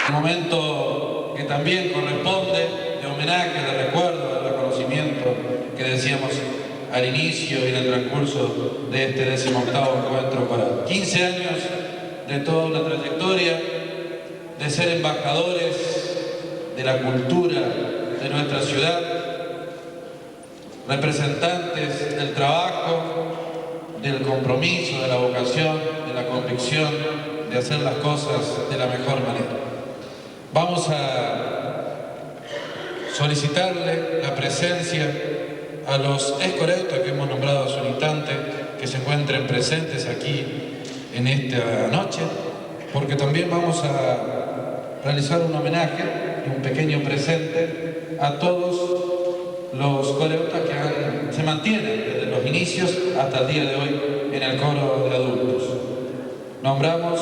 El momento que también corresponde de homenaje, de recuerdo, de reconocimiento que decíamos al inicio y en el transcurso de este 18º encuentro para 15 años de toda una trayectoria, de ser embajadores de la cultura de nuestra ciudad, representantes del trabajo, del compromiso, de la vocación, de la convicción de hacer las cosas de la mejor manera. Vamos a solicitarle la presencia a los escoreutas que hemos nombrado hace un instante, que se encuentren presentes aquí en esta noche, porque también vamos a realizar un homenaje y un pequeño presente a todos los coreutas que se mantienen desde los inicios hasta el día de hoy en el coro de adultos. Nombramos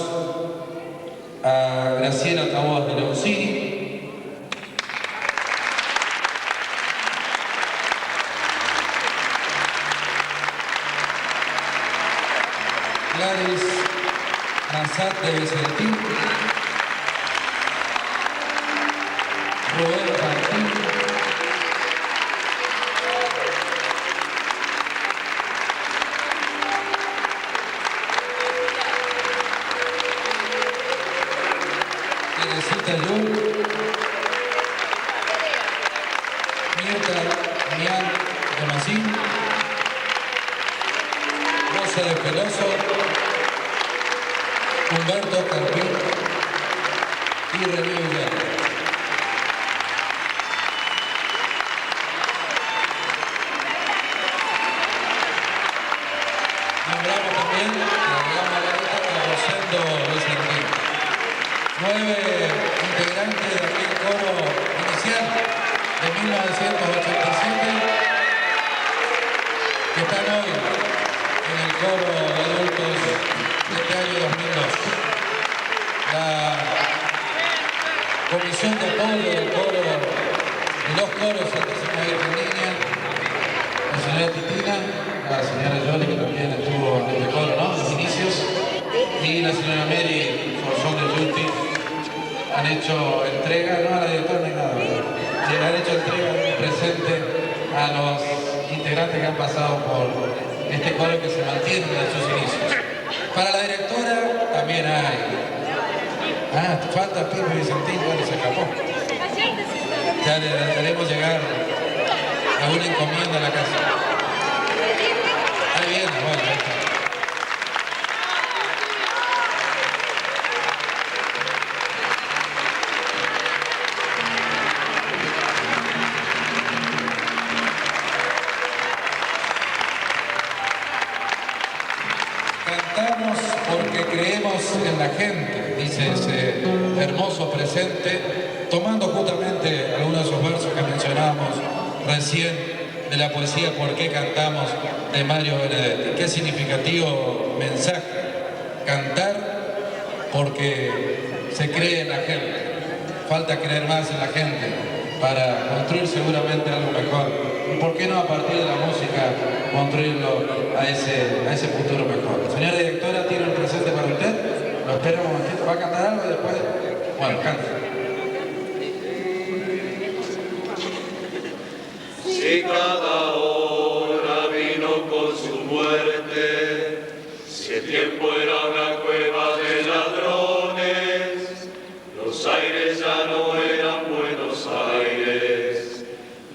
a Graciela Taboas de Leucini, Gladys Mansat de Vicentín, Rubén Martín, Teresita Lul, Mirta Mian de Macín, Rosa de Peloso, Humberto Carpín y René Villar. Nombramos también a la Margarita Rosendo Vicentín. 9 integrantes de aquel coro inicial de 1987 que están hoy en el coro de adultos de este año 2002. La comisión de apoyo del coro, de los coros Santísima Virgen Niña, la señora Titina, la señora Yoli, que también estuvo en este coro, ¿no?, en los inicios, y la señora Mary Forzón de Yuti, han hecho entrega, no a la directora ni nada, le han hecho entrega de un presente a los integrantes que han pasado por este coro que se mantiene en sus inicios. Para la directora también hay. Falta Pipe Vicentín, bueno, se escapó. Ya le haremos llegar a una encomienda a la casa. Ahí viene, bueno, ahí está. Cantamos porque creemos en la gente, dice ese hermoso presente, tomando justamente algunos de esos versos que mencionábamos recién de la poesía ¿Por qué cantamos?, de Mario Benedetti. Qué significativo mensaje. Cantar porque se cree en la gente. Falta creer más en la gente para construir seguramente algo mejor. ¿Y por qué no a partir de la música construirlo a ese futuro mejor? Señora directora, ¿tiene un presente para usted? Lo espero un momentito. ¿Va a cantar algo y después? Bueno, cante. Si cada hora vino con su muerte, si el tiempo era una cueva de ladrones, los aires ya no eran Buenos Aires,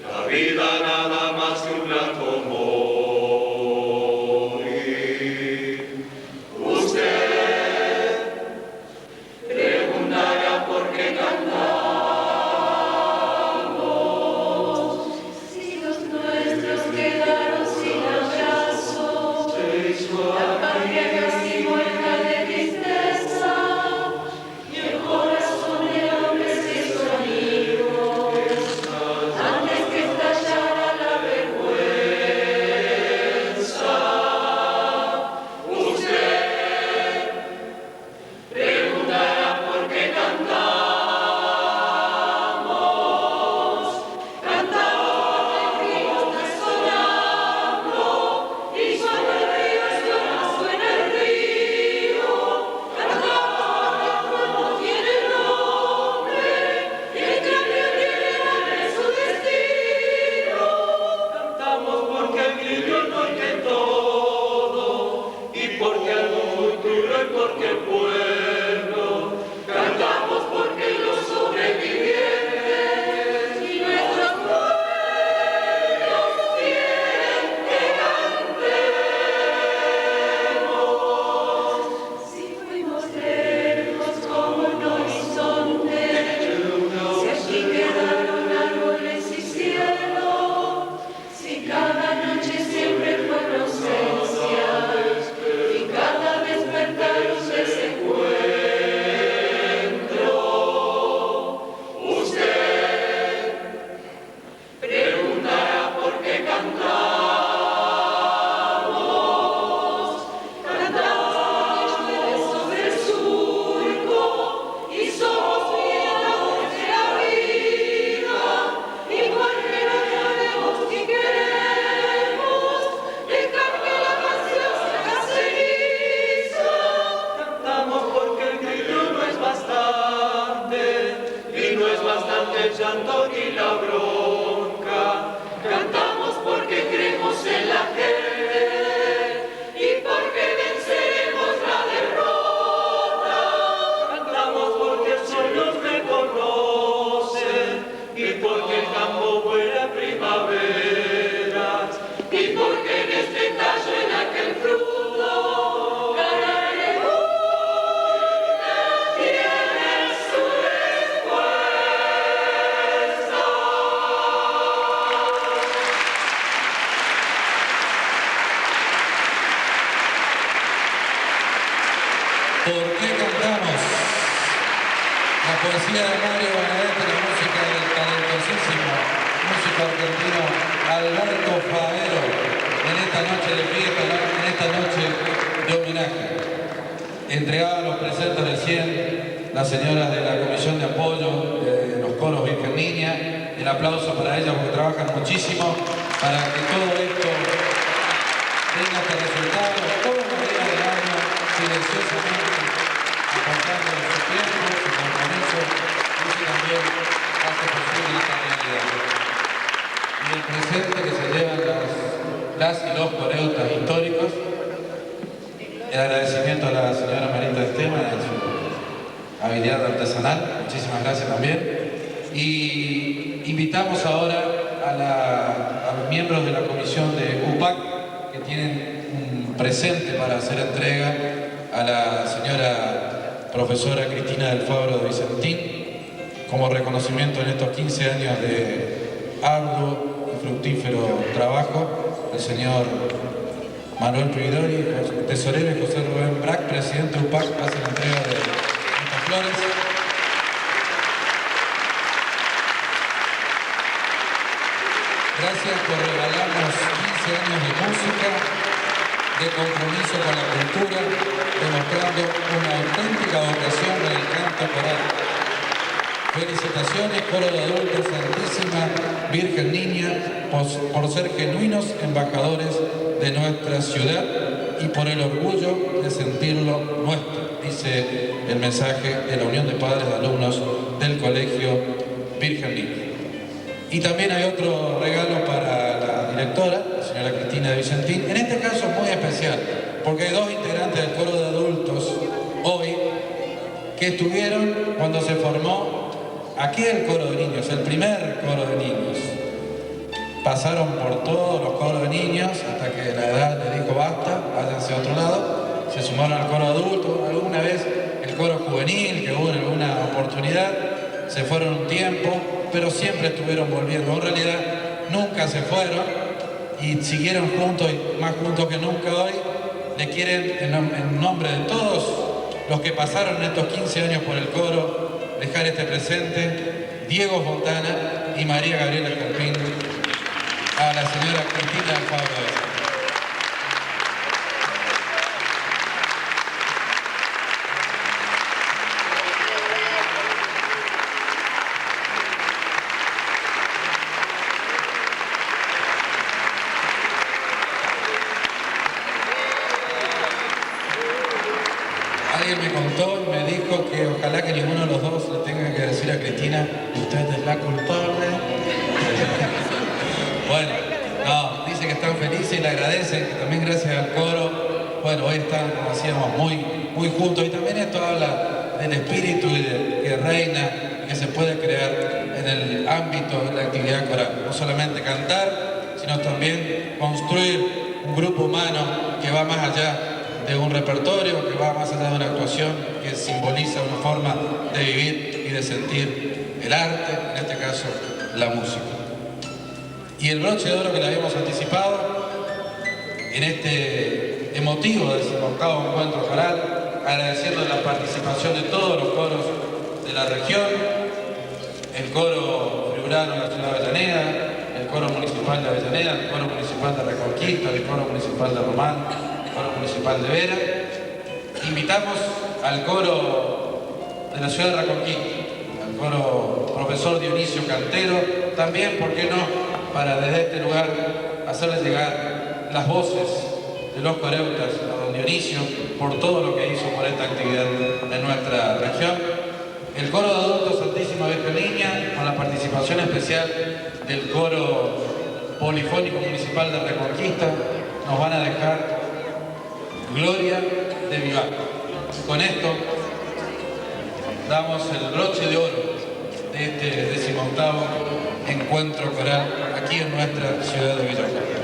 la vida nada más que un blanco morir. Usted preguntará por qué cantamos, si los nuestros quedaron sin abrazo, la patria casi muerta de tristeza, y el corazón de hombres que el llanto ni la bronca. Cantamos porque creemos en la gente y porque venceremos la derrota. Cantamos porque el sol nos reconoce y porque el campo vuela en primavera y porque en este tallo, en aquel fruto, ganaremos una tiene su respuesta. ¿Por qué cantamos? La poesía de Mario Benedetti, la música del talentosísimo músico argentino Alberto Faero, en esta noche de fiesta, en esta noche de homenaje. Entregaba los presentes recién las señoras de la Comisión de Apoyo de los Coros Virgen Niña. El aplauso para ellas porque trabajan muchísimo para que todo esto tenga este resultado todos los días del año, silenciosamente, aportando su tiempo, su compromiso, y que también hace posible esta realidad. Y el presente que se llevan las y los coreutas históricos, el agradecimiento a la señora Marita Esteban en su habilidad artesanal, muchísimas gracias también. Y invitamos ahora a los miembros de la comisión de UPAC que tienen un presente para hacer entrega a la señora profesora Cristina del Fabro de Vicentín como reconocimiento en estos 15 años de arduo y fructífero trabajo. El señor Manuel Prividori, tesorero, y José Rubén Brac, presidente de UPAC, hace la entrega de estas flores. Gracias por regalarnos 15 años de música, de compromiso con la cultura, demostrando una auténtica vocación en el canto coral. Felicitaciones, Coro de Adultos, Santísima Virgen Niña, por ser genuinos embajadores de nuestra ciudad y por el orgullo de sentirlo nuestro, dice el mensaje de la Unión de Padres de Alumnos del Colegio Virgen Niña. Y también hay otro regalo para la directora, la señora Cristina de Vicentín, en este caso muy especial, porque hay dos integrantes del Coro de Adultos hoy que estuvieron cuando se formó aquí el Coro de Niños, el primer Coro de Niños. Pasaron por todos los coros de niños hasta que la edad le dijo basta, váyanse a otro lado. Se sumaron al Coro de Adultos, alguna vez el Coro Juvenil, que hubo en alguna oportunidad, se fueron un tiempo, pero siempre estuvieron volviendo. En realidad nunca se fueron y siguieron juntos, y más juntos que nunca hoy. Le quieren, en nombre de todos los que pasaron en estos 15 años por el coro, dejar este presente, Diego Fontana y María Gabriela Carpín, a la señora Cristina del Fabro. Alguien me contó y me dijo que ojalá que ninguno de los dos le tenga que decir a Cristina, usted es la culpable. Bueno, no, dice que están felices y le agradecen, que también gracias al coro, bueno, hoy están, como decíamos, muy juntos. Y también esto habla del espíritu que reina, que se puede crear en el ámbito de la actividad coral. No solamente cantar, sino también construir un grupo humano que va más allá de un repertorio, que va más allá de una actuación, que simboliza una forma de vivir y de sentir el arte, en este caso la música. Y el broche de oro que le habíamos anticipado en este emotivo 18º encuentro coral, agradeciendo la participación de todos los coros de la región, el coro friburano de la ciudad de Avellaneda, el coro municipal de Avellaneda, el coro municipal de Reconquista, el coro municipal de Román, el coro municipal de Vera. Invitamos al coro de la ciudad de Reconquista, al coro profesor Dionisio Cantero, también, ¿por qué no?, para desde este lugar hacerles llegar las voces de los coreutas a don Dionisio por todo lo que hizo por esta actividad en nuestra región. El coro de adultos Santísima Virgen Niña, con la participación participación especial del coro polifónico municipal de Reconquista, nos van a dejar Gloria de Vivar. Con esto damos el broche de oro de este 18º encuentro coral aquí en nuestra ciudad de Villa Clara.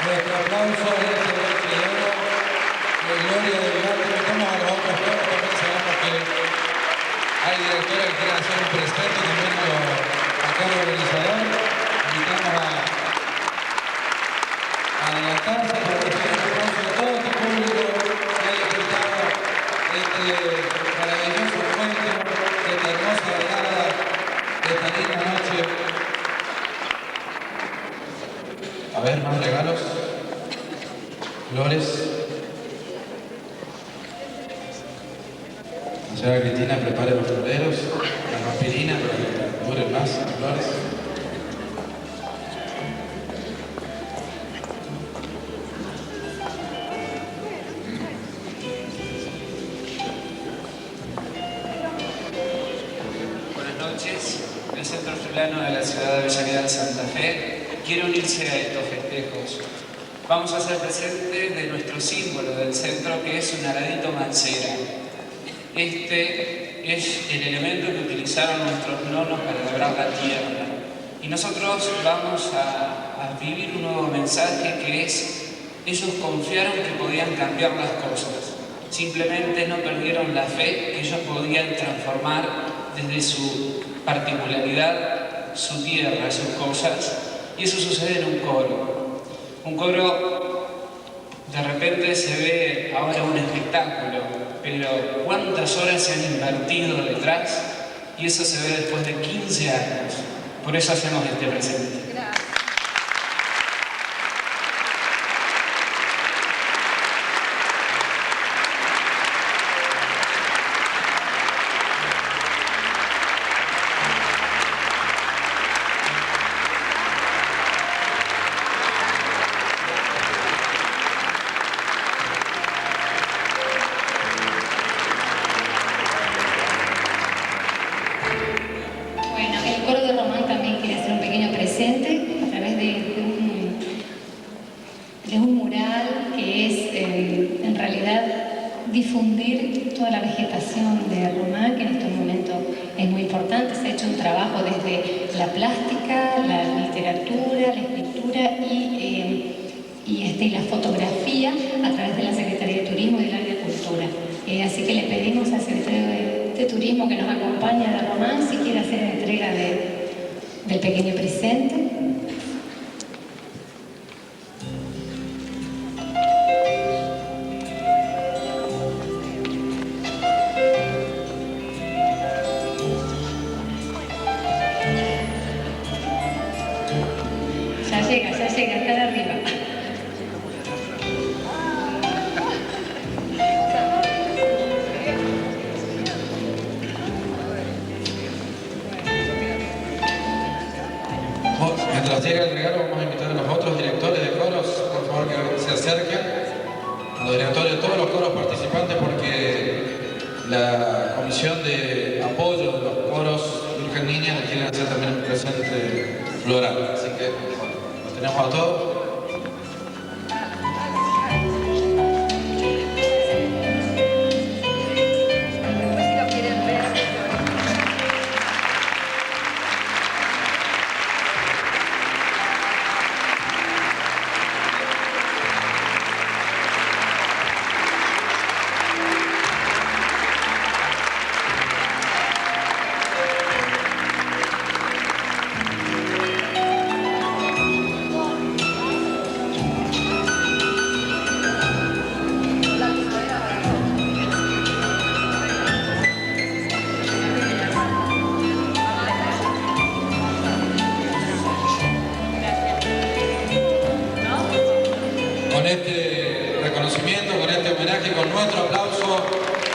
Nuestro aplauso a este broche de oro de Gloria de Vivar. Invitamos a los otros coros, también sabemos que hay directora que quiere hacer un presente, también a cada organizador. Invitamos a adelantarse para recibir el aplauso de todo este público que ha disfrutado este maravilloso encuentro, de esta hermosa velada, de esta linda noche. A ver, más regalos. Flores. La señora Cristina prepare los floreros, las aspirinas para que duren más las flores. Buenas noches. El Centro Fulano de la ciudad de Avellaneda, Santa Fe, quiere unirse a estos festejos vamos a hacer presente de nuestro símbolo del centro, que es un aradito mancera. Este es el elemento que utilizaron nuestros nonos para labrar la tierra. Y nosotros vamos a vivir un nuevo mensaje, que es: ellos confiaron que podían cambiar las cosas. Simplemente no perdieron la fe que ellos podían transformar desde su particularidad, su tierra, sus cosas. Y eso sucede en un coro. Un coro, de repente se ve ahora un espectáculo, pero ¿cuántas horas se han invertido detrás? Y eso se ve después de 15 años. Por eso hacemos este presente. Difundir toda la vegetación de Román, que en este momento es muy importante. Se ha hecho un trabajo desde la plástica, la literatura, la escritura y la fotografía a través de la Secretaría de Turismo y del área de Cultura. Así que le pedimos al secretario de Turismo que nos acompañe a Román si quiere hacer entrega del pequeño presente. Ya llega, está de arriba. Mientras llega el regalo, vamos a invitar a los otros directores de coros, por favor, que se acerquen, a los directores de todos los coros participantes, porque la comisión de apoyo de los coros Virgen Niña le quieren hacer también un presente floral. Así que, bueno, los tenemos a todos. Con este reconocimiento, con este homenaje, con nuestro aplauso,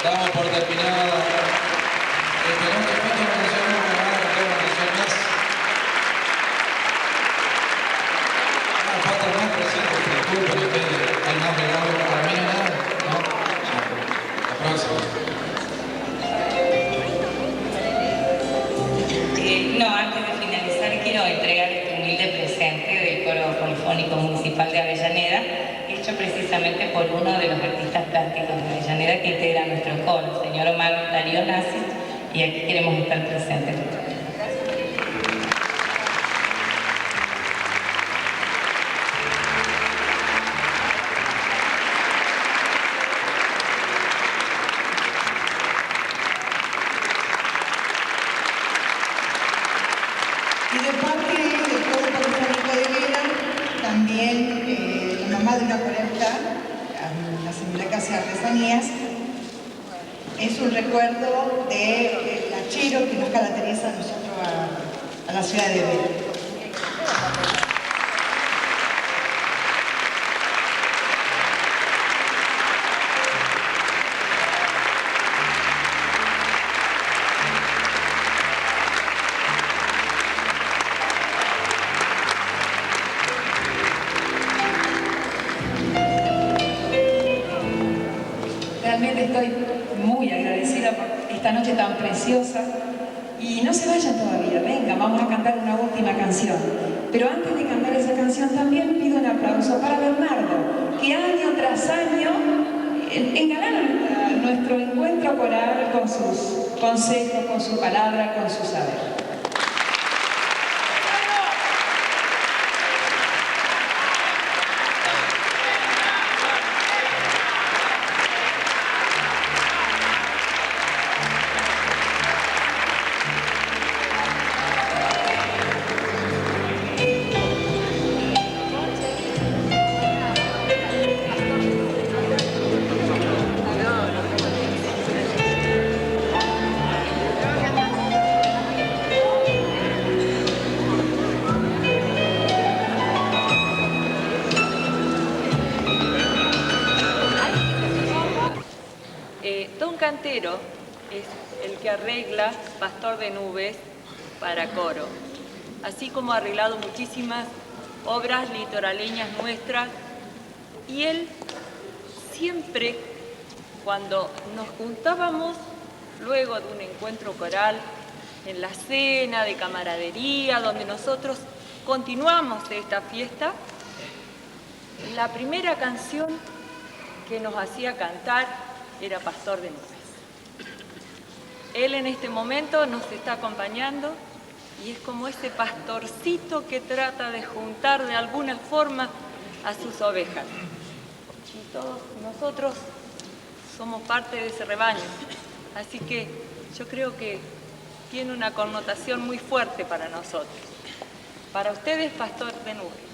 damos por terminada esta noche. ¿Cuántas canciones me van a cantar una canción más? No, falta más presentes, disculpen ustedes, hay más regalos, para mí no hay nada, ¿no? La próxima. No, antes de finalizar quiero entregar este humilde presente del Coro Polifónico Municipal de Avellaneda, hecho precisamente por uno de los artistas plásticos de Avellaneda que integra nuestro coro, el señor Omar Darío Nassi, y aquí queremos estar presentes. Y de parte del Coro Polifónico de Vera, también la mamá de una colecta, la señora Casa de Artesanías, es un recuerdo del hachero que nos caracteriza a nosotros a la ciudad de Vera. Realmente estoy muy agradecida por esta noche tan preciosa. Y no se vayan todavía, venga, vamos a cantar una última canción. Pero antes de cantar esa canción también pido un aplauso para Bernarda. nuestro encuentro coral con sus consejos, con su palabra, con su saber. Don Cantero es el que arregla Pastor de Nubes para coro, así como ha arreglado muchísimas obras litoraleñas nuestras, y él siempre, cuando nos juntábamos luego de un encuentro coral, en la cena de camaradería, donde nosotros continuamos esta fiesta, la primera canción que nos hacía cantar era Pastor de Nubes. Él en este momento nos está acompañando y es como ese pastorcito que trata de juntar de alguna forma a sus ovejas. Y todos nosotros somos parte de ese rebaño. Así que yo creo que tiene una connotación muy fuerte para nosotros. Para ustedes, Pastor de Nubes.